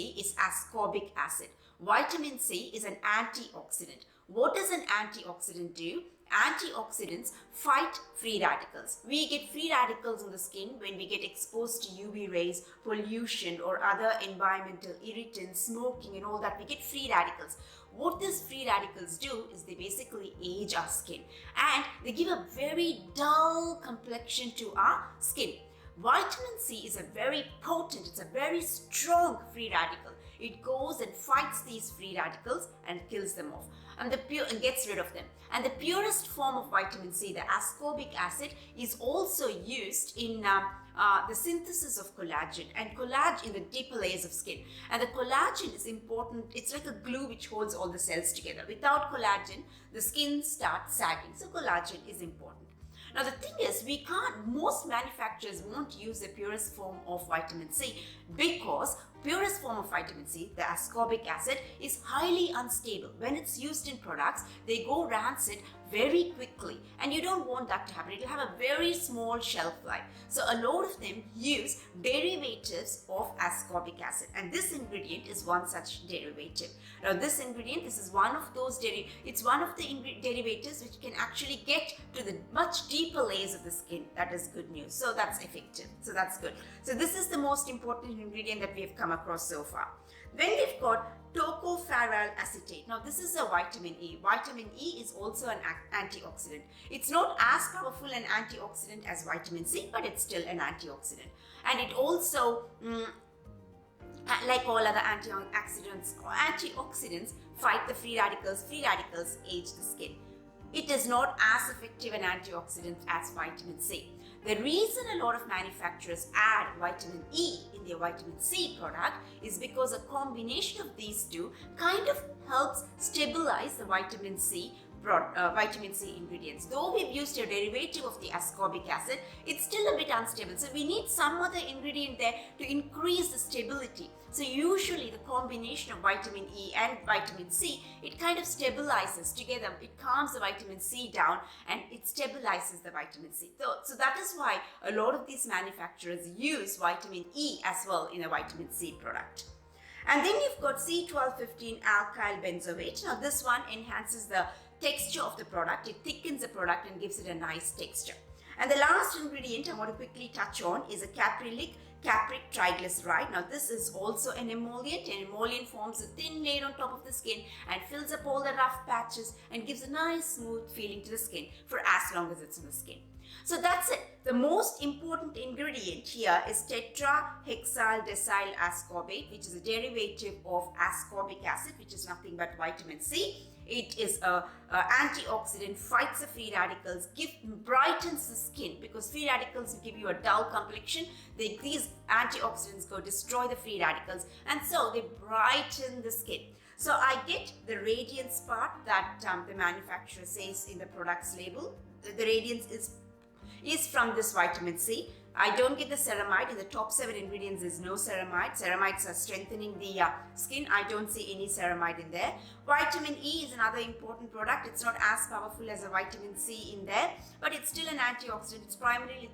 C is ascorbic acid. Vitamin C is an antioxidant. What does an antioxidant do? Antioxidants fight free radicals. We get free radicals in the skin when we get exposed to UV rays, pollution or other environmental irritants, smoking and all that. We get free radicals. What these free radicals do is they basically age our skin and they give a very dull complexion to our skin. Vitamin C is a very potent, it's a very strong free radical. It goes and fights these free radicals and kills them off and gets rid of them. And the purest form of vitamin C, the ascorbic acid, is also used in the synthesis of collagen and collagen in the deeper layers of skin. And the collagen is important. It's like a glue which holds all the cells together. Without collagen, the skin starts sagging. So collagen is important. Now the thing is, most manufacturers won't use the purest form of vitamin C because purest form of vitamin C, the ascorbic acid, is highly unstable. When it's used in products, they go rancid very quickly and you don't want that to happen. It will have a very small shelf life. So a lot of them use derivatives of ascorbic acid and this ingredient is one such derivative. Now this ingredient, this is one of those it's one of the derivatives which can actually get to the much deeper layers of the skin. That is good news. So that's effective. So that's good. So this is the most important ingredient that we have come across so far. Then we've got tocopherol acetate. Now this is a vitamin E. Vitamin E is also an antioxidant. It's not as powerful an antioxidant as vitamin C, but it's still an antioxidant. And it also, like all other antioxidants, fight the free radicals. Free radicals age the skin. It is not as effective an antioxidant as vitamin C. The reason a lot of manufacturers add vitamin E in their vitamin C product is because a combination of these two kind of helps stabilize the vitamin C ingredients. Though we've used a derivative of the ascorbic acid, it's still a bit unstable. So we need some other ingredient there to increase the stability. So usually the combination of vitamin E and vitamin C, it kind of stabilizes together. It calms the vitamin C down and it stabilizes the vitamin C. So that is why a lot of these manufacturers use vitamin E as well in a vitamin C product. And then you've got C1215 alkyl benzoate. Now this one enhances the texture of the product. It thickens the product and gives it a nice texture. And the last ingredient I want to quickly touch on is a caprylic capric triglyceride. Now this is also an emollient. An emollient forms a thin layer on top of the skin and fills up all the rough patches and gives a nice smooth feeling to the skin for as long as it's in the skin. So that's it. The most important ingredient here is tetrahexyldecylascorbate, which is a derivative of ascorbic acid, which is nothing but vitamin C. It is an antioxidant, fights the free radicals, brightens the skin, because free radicals will give you a dull complexion. These antioxidants go destroy the free radicals, and so they brighten the skin. So I get the radiance part that the manufacturer says in the product's label. The radiance is from this vitamin C. I don't get the ceramide. In the top 7 ingredients, there's no ceramide. Ceramides are strengthening the skin. I don't see any ceramide in there. Vitamin E is another important product. It's not as powerful as a vitamin C in there, but it's still an antioxidant. It's primarily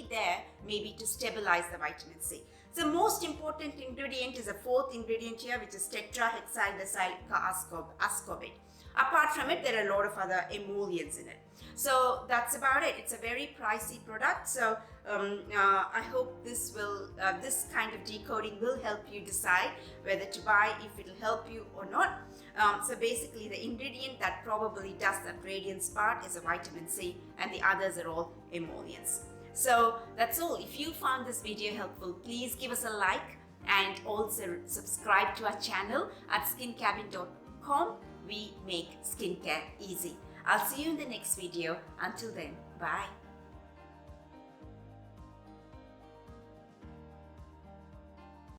there maybe to stabilize the vitamin C. The most important ingredient is a 4th ingredient here, which is tetrahexyldecylascorbate. Apart from it, there are a lot of other emollients in it. So that's about it. It's a very pricey product. So I hope this kind of decoding will help you decide whether to buy, if it will help you or not. So basically, the ingredient that probably does that radiance part is a vitamin C, and the others are all emollients. So that's all. If you found this video helpful, please give us a like and also subscribe to our channel at skincabin.com. We make skincare easy. I'll see you in the next video. Until then, bye.